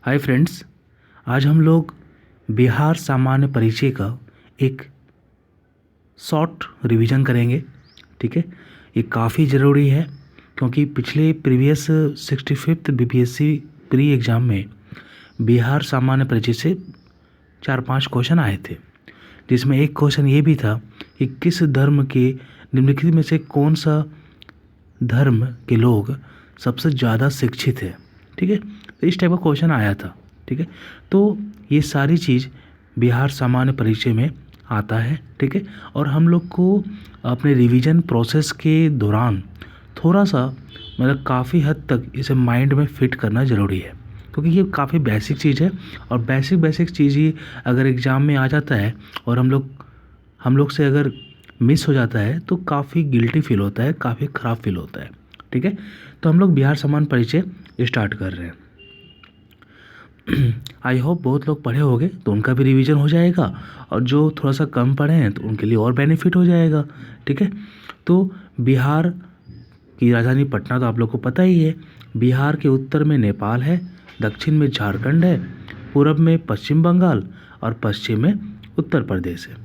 Hi friends, आज हम लोग बिहार सामान्य परिचय का एक शॉर्ट रिवीजन करेंगे। ठीक है, ये काफ़ी ज़रूरी है क्योंकि पिछले previous 65th BPSC pre exam में बिहार सामान्य परिचय से 4-5 क्वेश्चन आए थे, जिसमें एक क्वेश्चन ये भी था कि किस धर्म के निम्नलिखित में से कौन सा धर्म के लोग सबसे ज़्यादा शिक्षित है। ठीक है, तो इस टाइप का क्वेश्चन आया था। ठीक है, तो ये सारी चीज़ बिहार सामान्य परिचय में आता है। ठीक है, और हम लोग को अपने रिवीजन प्रोसेस के दौरान थोड़ा सा मतलब काफ़ी हद तक इसे माइंड में फिट करना ज़रूरी है, क्योंकि ये काफ़ी बेसिक चीज़ है और बेसिक चीज़ ही अगर एग्ज़ाम में आ जाता है और हम लोग से अगर मिस हो जाता है तो काफ़ी गिल्टी फील होता है, काफ़ी ख़राब फील होता है। ठीक है, तो हम लोग बिहार सामान्य परिचय स्टार्ट कर रहे हैं। आई होप बहुत लोग पढ़े होंगे तो उनका भी रिवीजन हो जाएगा, और जो थोड़ा सा कम पढ़े हैं तो उनके लिए और बेनिफिट हो जाएगा। ठीक है, तो बिहार की राजधानी पटना तो आप लोग को पता ही है। बिहार के उत्तर में नेपाल है, दक्षिण में झारखंड है, पूरब में पश्चिम बंगाल और पश्चिम में उत्तर प्रदेश है।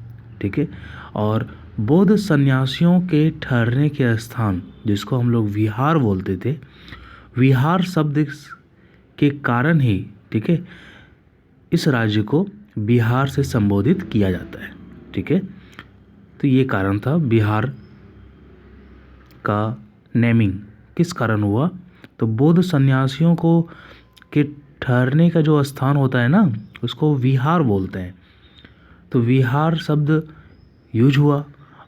ठीक है, और बौद्ध सन्यासियों के ठहरने के स्थान जिसको हम लोग विहार बोलते थे, विहार शब्द के कारण ही ठीक है इस राज्य को बिहार से संबोधित किया जाता है। ठीक है, तो ये कारण था बिहार का नेमिंग किस कारण हुआ, तो बौद्ध सन्यासियों को के ठहरने का जो स्थान होता है ना उसको विहार बोलते हैं। तो विहार शब्द यूज हुआ,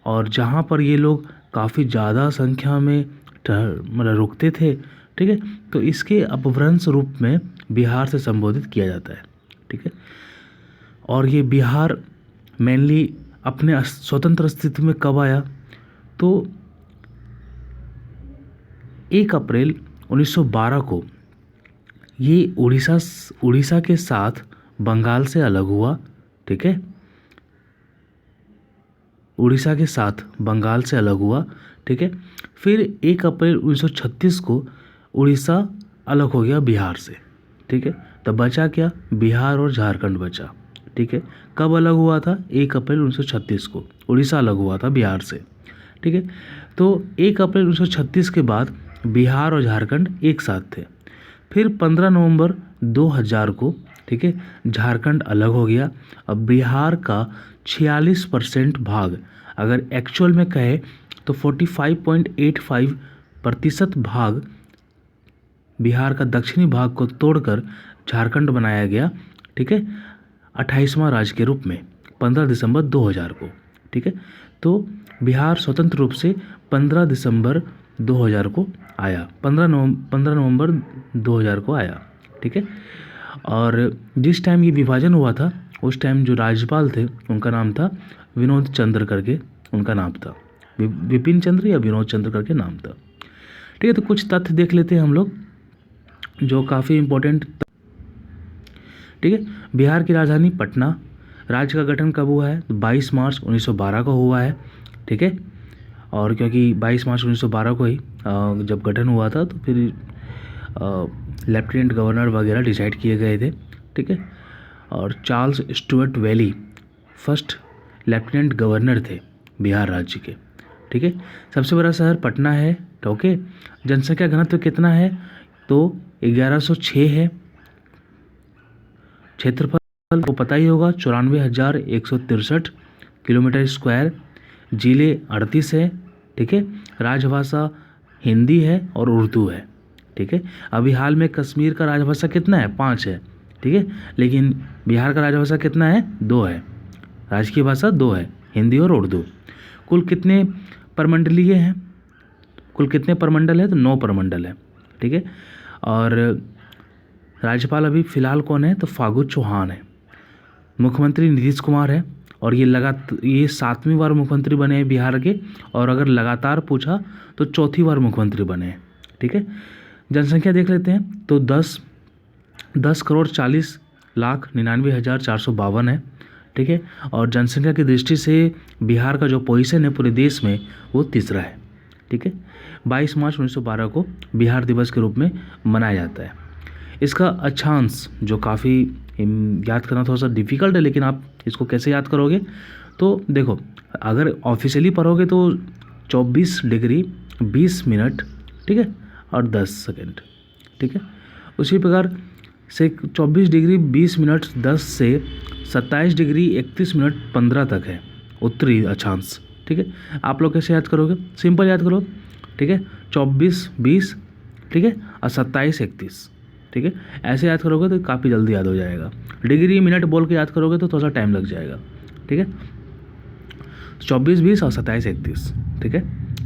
और जहाँ पर ये लोग काफ़ी ज़्यादा संख्या में मतलब रुकते थे। ठीक है, तो इसके अपभ्रंश रूप में बिहार से संबोधित किया जाता है। ठीक है, और ये बिहार मेनली अपने स्वतंत्र अस्तित्व में कब आया, तो 1 अप्रैल 1912 को ये उड़ीसा के साथ बंगाल से अलग हुआ। ठीक है, उड़ीसा के साथ बंगाल से अलग हुआ। ठीक है, फिर 1 अप्रैल 1936 को उड़ीसा अलग हो गया बिहार से। ठीक है, तब बचा क्या, बिहार और झारखंड बचा। ठीक है, कब अलग हुआ था, 1 अप्रैल 1936 को उड़ीसा अलग हुआ था बिहार से। ठीक है, तो 1 अप्रैल 1936 के बाद बिहार और झारखंड एक साथ थे। फिर 15 नवंबर 2000 को ठीक है झारखंड अलग हो गया। अब बिहार का 46% भाग, अगर एक्चुअल में कहे तो 45.85% भाग बिहार का दक्षिणी भाग को तोड़कर झारखंड बनाया गया। ठीक है, 28वां राज्य के रूप में 15 दिसंबर 2000 को। ठीक है, तो बिहार स्वतंत्र रूप से 15 दिसंबर 2000 को आया, 15 नवंबर 2000 को आया। ठीक है, और जिस टाइम ये विभाजन हुआ था उस टाइम जो राज्यपाल थे उनका नाम था विनोद चंद्र करके उनका नाम था, विपिन चंद्र या विनोद चंद्र करके नाम था। ठीक है, तो कुछ तथ्य देख लेते हैं हम लोग जो काफ़ी इम्पोर्टेंट। ठीक है, बिहार की राजधानी पटना। राज्य का गठन कब हुआ है, 22 मार्च 1912 को हुआ है। ठीक है, और क्योंकि 22 मार्च 1912 को ही जब गठन हुआ था तो फिर लेफ्टिनेंट गवर्नर वगैरह डिसाइड किए गए थे। ठीक है, और Charles Stuart valley first lieutenant governor थे बिहार राज्य के। ठीक है, सबसे बड़ा शहर पटना है। ओके, जनसंख्या घनत्व कितना है, तो 1106 है। क्षेत्रफल को पता ही होगा 94,163 किलोमीटर स्क्वायर। जिले 38 है। ठीक है, राजभाषा हिंदी है और उर्दू है। ठीक है, अभी हाल में कश्मीर का राजभाषा कितना है, 5 है। ठीक है, लेकिन बिहार का राजभाषा कितना है, 2 है। राजकीय भाषा 2 है, हिंदी और उर्दू। कुल कितने प्रमंडलीय हैं, कुल कितने प्रमंडल है, तो 9 प्रमंडल है। ठीक है, और राज्यपाल अभी फ़िलहाल कौन है, तो फागू चौहान है। मुख्यमंत्री नीतीश कुमार है, और ये 7वीं बार मुख्यमंत्री बने हैं बिहार के, और अगर लगातार पूछा तो 4थी बार मुख्यमंत्री बने हैं। ठीक है, जनसंख्या देख लेते हैं तो 10,40,99,452 है। ठीक है, और जनसंख्या की दृष्टि से बिहार का जो पोजीशन है पूरे देश में वो तीसरा है। ठीक है, 22 मार्च 1912 को बिहार दिवस के रूप में मनाया जाता है। इसका अक्षांश जो काफ़ी याद करना थोड़ा सा डिफ़िकल्ट है, लेकिन आप इसको कैसे याद करोगे, तो देखो अगर ऑफिशियली पढ़ोगे तो 24 डिग्री 20 मिनट, ठीक है, और 10 सेकेंड, ठीक है। उसी प्रकार से 24 डिग्री 20 मिनट 10 से 27 डिग्री 31 मिनट 15 तक है उत्तरी अक्षांश, ठीक है। आप लोग कैसे याद करोगे, सिंपल याद करो, ठीक है, 24 20, ठीक है, और 27 31, ठीक है, ऐसे याद करोगे तो काफ़ी जल्दी याद हो जाएगा। डिग्री मिनट बोल के याद करोगे तो थोड़ा सा टाइम लग जाएगा, ठीक है। 24 20 और 27 31, ठीक है,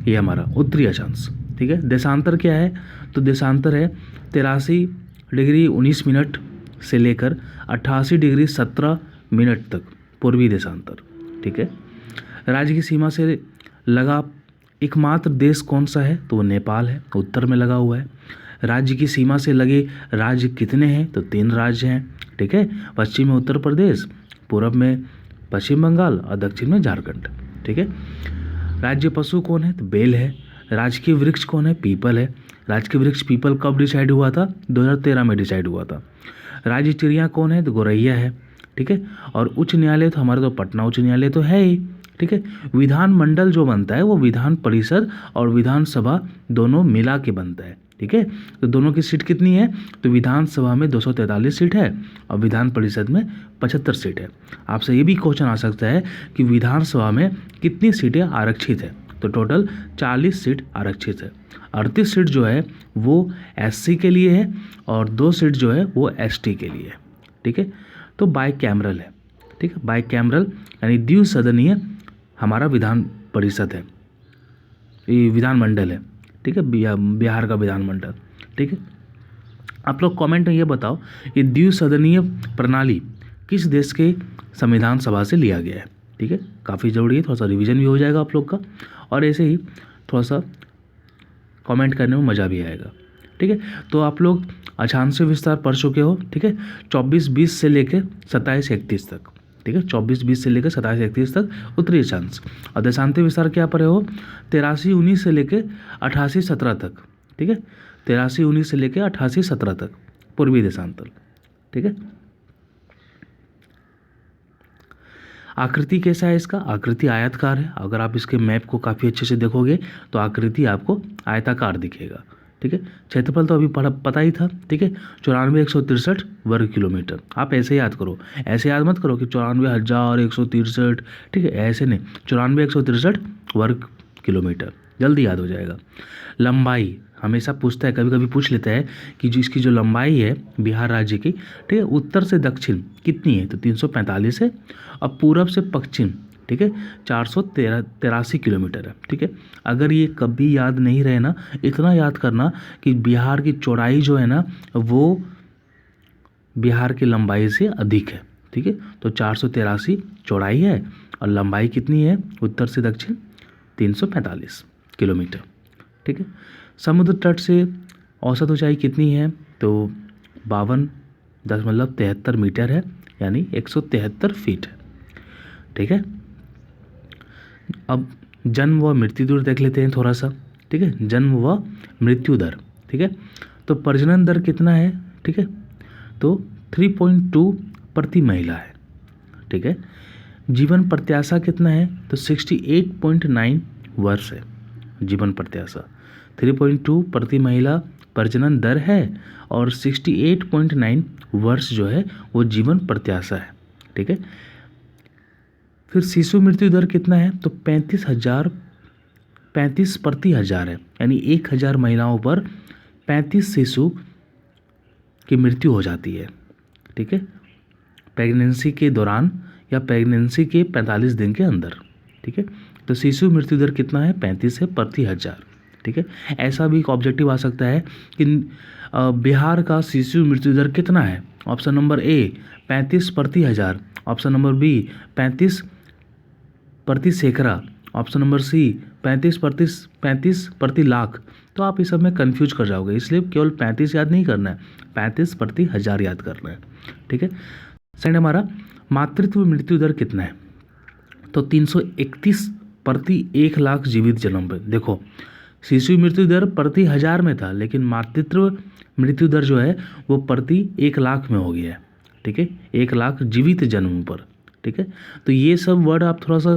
ये हमारा उत्तरी अक्षांश, ठीक है। देशांतर क्या है, तो देशांतर है 83 डिग्री 19 मिनट से लेकर 88 डिग्री 17 मिनट तक पूर्वी देशांतर, ठीक है। राज्य की सीमा से लगा एकमात्र देश कौन सा है, तो वो नेपाल है, उत्तर में लगा हुआ है। राज्य की सीमा से लगे राज्य कितने हैं, तो 3 राज्य हैं, ठीक है। पश्चिम में उत्तर प्रदेश, पूर्व में पश्चिम बंगाल और दक्षिण में झारखंड, ठीक है। राज्य पशु कौन है, तो बेल है। राजकीय वृक्ष कौन है, पीपल है। राजकीय वृक्ष पीपल कब डिसाइड हुआ था, 2013 में डिसाइड हुआ था। राज्य चिड़िया कौन है, तो गौरैया है, ठीक है। और उच्च न्यायालय तो हमारा तो पटना उच्च न्यायालय तो है ही, ठीक है। विधानमंडल जो बनता है वो विधान परिषद और विधानसभा दोनों मिला के बनता है, ठीक है। तो दोनों की सीट कितनी है, तो विधानसभा में 243 सीट है और विधान परिषद में 75 सीट है। आपसे ये भी क्वेश्चन आ सकता है कि विधानसभा में कितनी सीटें आरक्षित है, तो टोटल 40 सीट आरक्षित है। 38 सीट जो है वो एससी के लिए है और 2 सीट जो है वो एसटी के लिए है, ठीक है। तो बाई कैमरल है, ठीक है, बाई कैमरल यानी द्विसदनीय हमारा विधान परिषद है, ये विधानमंडल है, ठीक है, बिहार का विधानमंडल, ठीक है। आप लोग कमेंट में ये बताओ ये द्विसदनीय प्रणाली किस देश के संविधान सभा से लिया गया है, ठीक है, काफ़ी ज़रूरी है, थोड़ा सा रिवीजन भी हो जाएगा आप लोग का और ऐसे ही थोड़ा सा कमेंट करने में मज़ा भी आएगा, ठीक है। तो आप लोग अक्षांश विस्तार पढ़ चुके हो, ठीक है, 24 20 से लेकर 27 31 तक, ठीक है, 24 20 से लेकर 27 31 तक उत्तरी अक्षांश। और देशांतर विस्तार क्या पढ़े हो, 83 19 से लेकर 88 17 तक, ठीक है, 83 19 से लेकर 88 17 तक पूर्वी देशांतर, ठीक है। आकृति कैसा है इसका, आकृति आयताकार है। अगर आप इसके मैप को काफ़ी अच्छे से देखोगे तो आकृति आपको आयताकार दिखेगा, ठीक है। क्षेत्रफल तो अभी पता ही था, ठीक है, 94,163 वर्ग किलोमीटर। आप ऐसे याद करो, ऐसे याद मत करो कि 94,163, ठीक है, ऐसे नहीं, 94,163 वर्ग किलोमीटर, जल्दी याद हो जाएगा। लंबाई हमेशा पूछता है, कभी कभी पूछ लेता है कि जो इसकी जो लंबाई है बिहार राज्य की, ठीक है, उत्तर से दक्षिण कितनी है, तो 345 है और पूरब से पश्चिम, ठीक है, 483 किलोमीटर है, ठीक है। अगर ये कभी याद नहीं रहे ना, इतना याद करना कि बिहार की चौड़ाई जो है ना वो बिहार की लंबाई से अधिक है, ठीक है। तो 483 चौड़ाई है और लंबाई कितनी है उत्तर से दक्षिण, 345 किलोमीटर, ठीक है। समुद्र तट से औसत ऊंचाई कितनी है, तो 52.73 मीटर है, यानी 173 फीट है, ठीक है। अब जन्म व मृत्यु दर देख लेते हैं थोड़ा सा, ठीक है, जन्म व मृत्यु दर, ठीक है। तो प्रजनन दर कितना है, ठीक है, तो 3.2 प्रति महिला है, ठीक है। जीवन प्रत्याशा कितना है, तो 68.9 वर्ष है जीवन प्रत्याशा। 3.2 प्रति महिला प्रजनन दर है और 68.9 वर्ष जो है वो जीवन प्रत्याशा है, ठीक है। फिर शिशु मृत्यु दर कितना है, तो 35 प्रति हजार है, यानी 1000 महिलाओं पर 35 शिशु की मृत्यु हो जाती है, ठीक है, प्रेगनेंसी के दौरान या प्रेगनेंसी के 45 दिन के अंदर, ठीक है। तो शिशु मृत्यु दर कितना है, 35 है प्रति हजार, ठीक है। ऐसा भी एक ऑब्जेक्टिव आ सकता है कि बिहार का शिशु मृत्यु दर कितना है, ऑप्शन नंबर ए 35 प्रति हजार, ऑप्शन नंबर बी 35 प्रति सैकड़ा, ऑप्शन नंबर सी 35 प्रति लाख। तो आप इस सब में कंफ्यूज कर जाओगे, इसलिए केवल 35 याद नहीं करना है, 35 प्रति हजार याद करना है, ठीक है। सेकंड हमारा मातृत्व मृत्यु दर कितना है, तो 331 प्रति 1 लाख जीवित जन्म पे। देखो शिशु मृत्यु दर प्रति हजार में था, लेकिन मातृत्व मृत्यु दर जो है वो प्रति 1 लाख में हो गया है, ठीक है, 1 लाख जीवित जन्म पर, ठीक है। तो ये सब वर्ड आप थोड़ा सा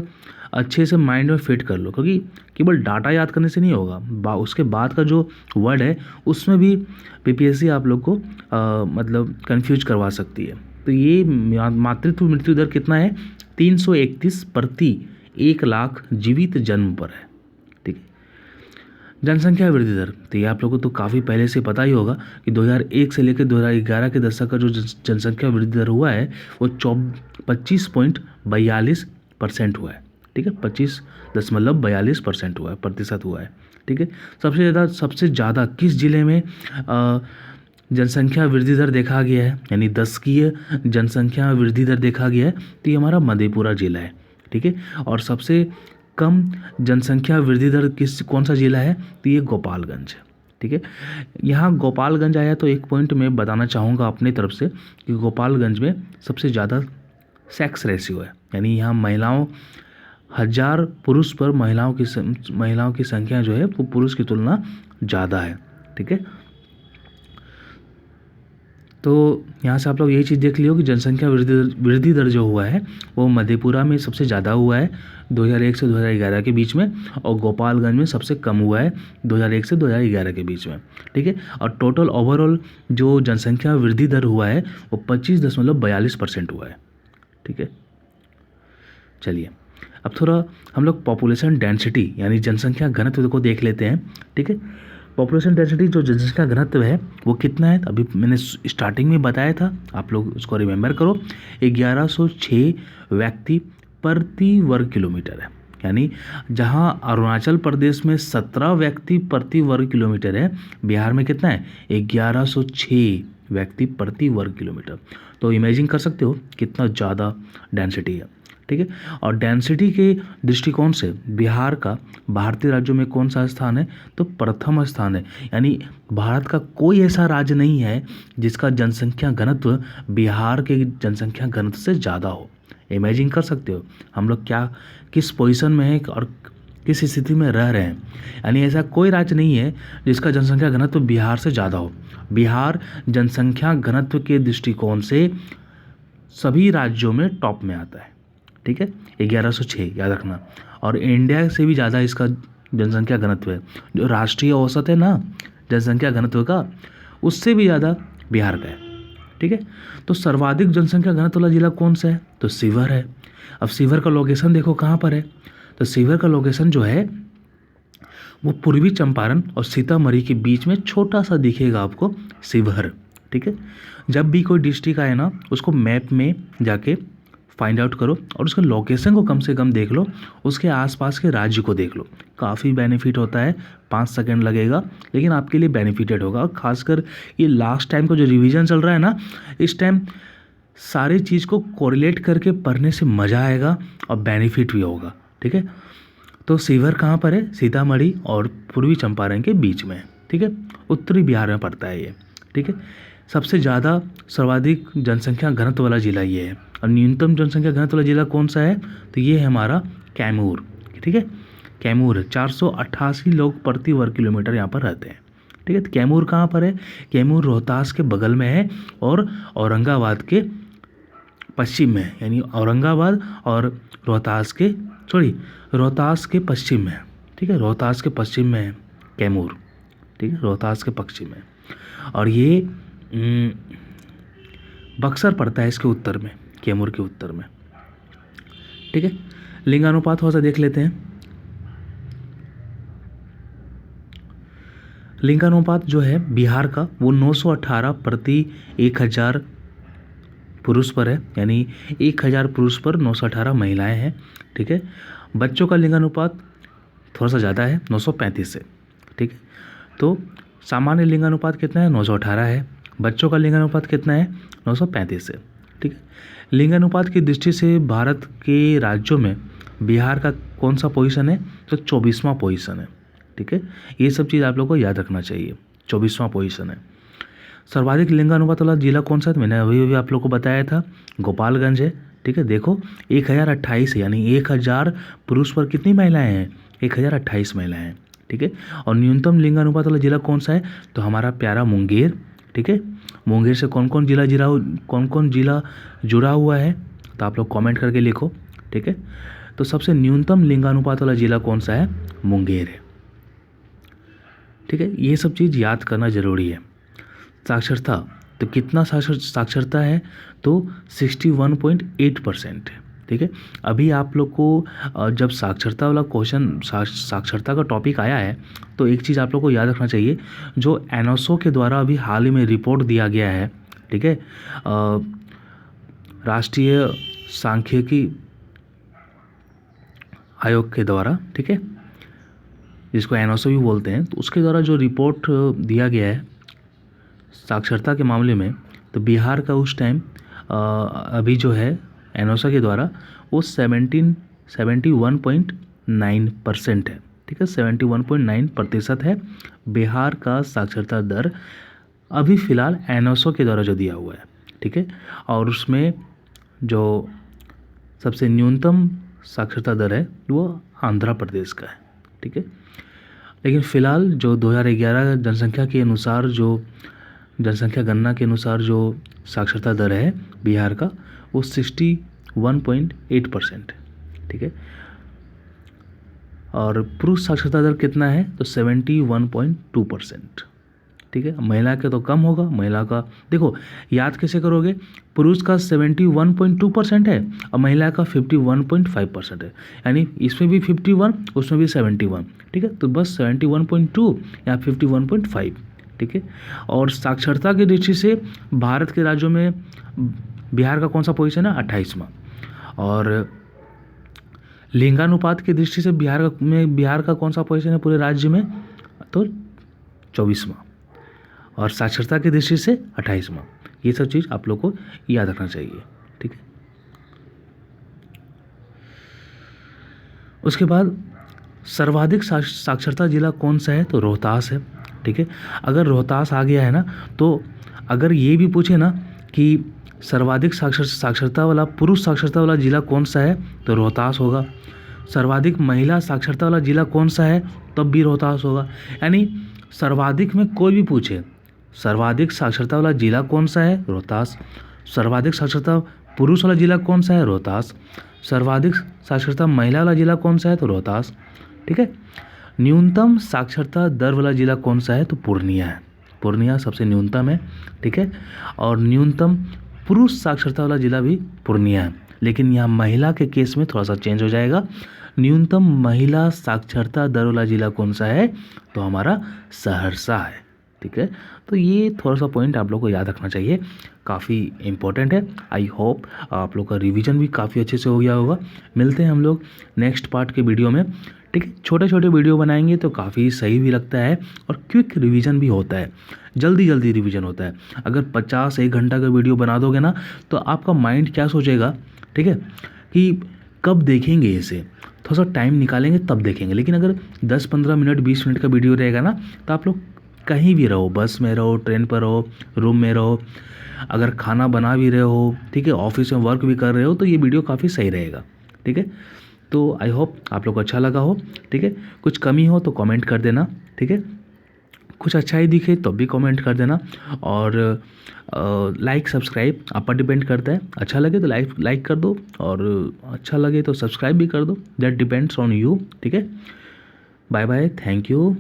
अच्छे से माइंड में फिट कर लो, क्योंकि केवल डाटा याद करने से नहीं होगा, उसके बाद का जो वर्ड है उसमें भी पीपीएससी आप लोग को मतलब कंफ्यूज करवा सकती है। तो ये मातृत्व मृत्यु दर कितना है, 331 प्रति 1 लाख जीवित जन्म पर है, ठीक है। जनसंख्या वृद्धि दर, तो ये आप लोगों को तो काफ़ी पहले से पता ही होगा कि 2001 से लेकर 2011 के दशक का जो जनसंख्या वृद्धि दर हुआ है वो 25.42% हुआ है, ठीक है, 25.42% हुआ है, प्रतिशत हुआ है, ठीक है। सबसे ज़्यादा किस जिले में जनसंख्या वृद्धि दर देखा गया है, यानी दशकीय जनसंख्या वृद्धि दर देखा गया है, तो ये हमारा मधेपुरा जिला है, ठीक है। और सबसे कम जनसंख्या वृद्धि दर कौन सा जिला है, तो ये गोपालगंज है, ठीक है। यहाँ गोपालगंज आया तो एक पॉइंट मैं बताना चाहूँगा अपनी तरफ से कि गोपालगंज में सबसे ज़्यादा सेक्स रेशियो है, यानी यहाँ महिलाओं 1000 पुरुष पर महिलाओं की संख्या जो है वो पुरुष की तुलना ज़्यादा है, ठीक है। तो यहाँ से आप लोग यही चीज़ देख लियो कि जनसंख्या वृद्धि दर जो हुआ है वो मधेपुरा में सबसे ज़्यादा हुआ है 2001 से 2011 के बीच में, और गोपालगंज में सबसे कम हुआ है 2001 से 2011 के बीच में, ठीक है। और टोटल ओवरऑल जो जनसंख्या वृद्धि दर हुआ है वो 25.42% हुआ है, ठीक है। चलिए अब थोड़ा हम लोग पॉपुलेशन डेंसिटी यानी जनसंख्या घनत्व को देख लेते हैं, ठीक है। पॉपुलेशन डेंसिटी जो जनसंख्या घनत्व है वो कितना है, अभी मैंने स्टार्टिंग में बताया था, आप लोग उसको रिमेंबर करो, 1106 व्यक्ति प्रति वर्ग किलोमीटर है। यानी जहां अरुणाचल प्रदेश में 17 व्यक्ति प्रति वर्ग किलोमीटर है, बिहार में कितना है 1106 व्यक्ति प्रति वर्ग किलोमीटर। तो इमेजिन कर सकते हो कितना ज़्यादा डेंसिटी है, ठीक है। और डेंसिटी के दृष्टिकोण से बिहार का भारतीय राज्यों में कौन सा स्थान है, तो प्रथम स्थान है। यानी भारत का कोई ऐसा राज्य नहीं है जिसका जनसंख्या घनत्व बिहार के जनसंख्या घनत्व से ज़्यादा हो। इमेजिन कर सकते हो हम लोग किस पोजीशन में है और किस स्थिति में रह रहे हैं। यानी ऐसा कोई राज्य नहीं है जिसका जनसंख्या घनत्व बिहार से ज़्यादा हो। बिहार जनसंख्या घनत्व के दृष्टिकोण से सभी राज्यों में टॉप में आता है, ठीक है, 1106 याद रखना। और इंडिया से भी ज़्यादा इसका जनसंख्या घनत्व है, जो राष्ट्रीय औसत है ना जनसंख्या घनत्व का, उससे भी ज़्यादा बिहार का है, ठीक है। तो सर्वाधिक जनसंख्या घनत्व वाला जिला कौन सा है, तो शिवहर है। अब शिवहर का लोकेशन देखो कहाँ पर है, तो शिवहर का लोकेशन जो है वो पूर्वी चंपारण और सीतामढ़ी के बीच में छोटा सा दिखेगा आपको शिवहर, ठीक है। जब भी कोई डिस्ट्रिक्ट आए ना उसको मैप में जाके फाइंड आउट करो और उसके लोकेशन को कम से कम देख लो, उसके आसपास के राज्य को देख लो, काफ़ी बेनिफिट होता है। 5 सेकंड लगेगा लेकिन आपके लिए बेनिफिटेड होगा। और खासकर ये लास्ट टाइम का जो रिवीजन चल रहा है ना, इस टाइम सारी चीज़ को कोरिलेट करके पढ़ने से मज़ा आएगा और बेनिफिट भी होगा, ठीक है। तो शिवहर कहाँ पर है, सीतामढ़ी और पूर्वी चंपारण के बीच में, ठीक है, उत्तरी बिहार में पड़ता है ये, ठीक है। सबसे ज़्यादा सर्वाधिक जनसंख्या घनत्व वाला जिला ये है। और न्यूनतम जनसंख्या घनत्व वाला जिला कौन सा है, तो ये है हमारा कैमूर, ठीक है। कैमूर 488 लोग प्रति वर्ग किलोमीटर यहाँ पर रहते हैं, ठीक है। तो कैमूर कहाँ पर है, कैमूर रोहतास के बगल में है और औरंगाबाद के पश्चिम में है। यानी औरंगाबाद और रोहतास के पश्चिम में है, ठीक है, रोहतास के पश्चिम में है कैमूर, ठीक है, रोहतास के पश्चिम में। और ये बक्सर पड़ता है इसके उत्तर में, कैमूर के उत्तर में, ठीक है। लिंगानुपात थोड़ा सा देख लेते हैं। लिंगानुपात जो है बिहार का वो 918 प्रति 1000 पुरुष पर है। यानी 1000 पुरुष पर 918 महिलाएं हैं, ठीक है। बच्चों का लिंगानुपात थोड़ा सा ज़्यादा है, 935 से, ठीक है। तो सामान्य लिंगानुपात कितना है, 918 है। बच्चों का लिंगानुपात कितना है, 935 है, ठीक है। लिंगानुपात की दृष्टि से भारत के राज्यों में बिहार का कौन सा पोजीशन है, तो 24वां पोजीशन है, ठीक है। ये सब चीज़ आप लोग को याद रखना चाहिए, 24वां पोजीशन है। सर्वाधिक लिंगानुपात वाला जिला कौन सा है, मैंने अभी आप लोग को बताया था, गोपालगंज है, ठीक है। देखो 1028 है, यानी 1000 पुरुष पर कितनी महिलाएं हैं, 1028 महिलाएं हैं, ठीक है। और न्यूनतम लिंगानुपात वाला जिला कौन सा है, तो हमारा प्यारा मुंगेर, ठीक है। मुंगेर से कौन कौन जिला जुड़ा हुआ है, तो आप लोग कमेंट करके लिखो, ठीक है। तो सबसे न्यूनतम लिंगानुपात वाला जिला कौन सा है, मुंगेर है, ठीक है। ये सब चीज़ याद करना ज़रूरी है। साक्षरता, तो कितना साक्षरता है, तो 61.8% है, ठीक है। अभी आप लोग को जब साक्षरता वाला क्वेश्चन, साक्षरता का टॉपिक आया है, तो एक चीज़ आप लोग को याद रखना चाहिए, जो एनओसो के द्वारा अभी हाल ही में रिपोर्ट दिया गया है, ठीक है, राष्ट्रीय सांख्यिकी आयोग के द्वारा, ठीक है, जिसको एनओसो भी बोलते हैं, तो उसके द्वारा जो रिपोर्ट दिया गया है साक्षरता के मामले में, तो बिहार का उस टाइम अभी जो है एनओसा के द्वारा वो 71.9% है, ठीक है। 71.9% है बिहार का साक्षरता दर, अभी फ़िलहाल एनओसा के द्वारा जो दिया हुआ है, ठीक है। और उसमें जो सबसे न्यूनतम साक्षरता दर है वो आंध्र प्रदेश का है, ठीक है। लेकिन फ़िलहाल जो 2011 जनसंख्या के अनुसार, जो जनसंख्या गणना के अनुसार जो साक्षरता दर है बिहार का, वो 61.8%, ठीक है। और पुरुष साक्षरता दर कितना है, तो 71.2%, ठीक है। महिला के तो कम होगा, महिला का देखो याद कैसे करोगे, पुरुष का 71.2% है और महिला का 51.5% है, यानी इसमें भी 51, उसमें भी 71, ठीक है। तो बस 71.2 या 51.5, ठीक है। और साक्षरता की दृष्टि से भारत के राज्यों में बिहार का कौन सा पोजीशन है, 28वां। और लिंगानुपात की दृष्टि से बिहार का कौन सा पोजीशन है पूरे राज्य में, तो 24वां। और साक्षरता की दृष्टि से 28वां। ये सब चीज़ आप लोग को याद रखना चाहिए, ठीक है। उसके बाद सर्वाधिक साक्षरता जिला कौन सा है, तो रोहतास है, ठीक है। अगर रोहतास आ गया है ना, तो अगर ये भी पूछे ना कि सर्वाधिक साक्षरता वाला, पुरुष साक्षरता वाला जिला कौन सा है, तो रोहतास होगा। सर्वाधिक महिला साक्षरता वाला जिला कौन सा है, तब भी रोहतास होगा। यानी सर्वाधिक में कोई भी पूछे, सर्वाधिक साक्षरता वाला जिला कौन सा है, रोहतास। सर्वाधिक साक्षरता पुरुष वाला जिला कौन सा है, रोहतास। सर्वाधिक साक्षरता महिला वाला जिला कौन सा है, तो रोहतास, ठीक है। न्यूनतम साक्षरता दर वाला जिला कौन सा है, तो पूर्णिया है। पूर्णिया सबसे न्यूनतम है, ठीक है। और न्यूनतम पुरुष साक्षरता वाला जिला भी पूर्णिया है, लेकिन यहाँ महिला के केस में थोड़ा सा चेंज हो जाएगा। न्यूनतम महिला साक्षरता दर वाला जिला कौन सा है, तो हमारा सहरसा है, ठीक है। तो ये थोड़ा सा पॉइंट आप लोग को याद रखना चाहिए, काफ़ी इम्पोर्टेंट है। आई होप आप लोग का रिवीजन भी काफ़ी अच्छे से हो गया होगा। मिलते हैं हम लोग नेक्स्ट पार्ट के वीडियो में, ठीक है। छोटे छोटे वीडियो बनाएंगे तो काफ़ी सही भी लगता है और क्विक रिवीजन भी होता है, जल्दी जल्दी रिवीजन होता है। अगर 50-1 घंटा का वीडियो बना दोगे ना, तो आपका माइंड क्या सोचेगा, ठीक है, कि कब देखेंगे इसे, थोड़ा सा टाइम निकालेंगे तब देखेंगे। लेकिन अगर 10-15 मिनट 20 मिनट का वीडियो रहेगा ना, तो आप लोग कहीं भी रहो, बस में रहो, ट्रेन पर रहो, रूम में रहो, अगर खाना बना भी रहे हो, ठीक है, ऑफिस में वर्क भी कर रहे हो, तो ये वीडियो काफ़ी सही रहेगा, ठीक है। तो आई होप आप लोग को अच्छा लगा हो, ठीक है। कुछ कमी हो तो कमेंट कर देना, ठीक है। कुछ अच्छा ही दिखे तो भी कमेंट कर देना। और लाइक सब्सक्राइब आप पर डिपेंड करता है, अच्छा लगे तो लाइक कर दो, और अच्छा लगे तो सब्सक्राइब भी कर दो, दैट डिपेंड्स ऑन यू, ठीक है। Bye bye, thank you.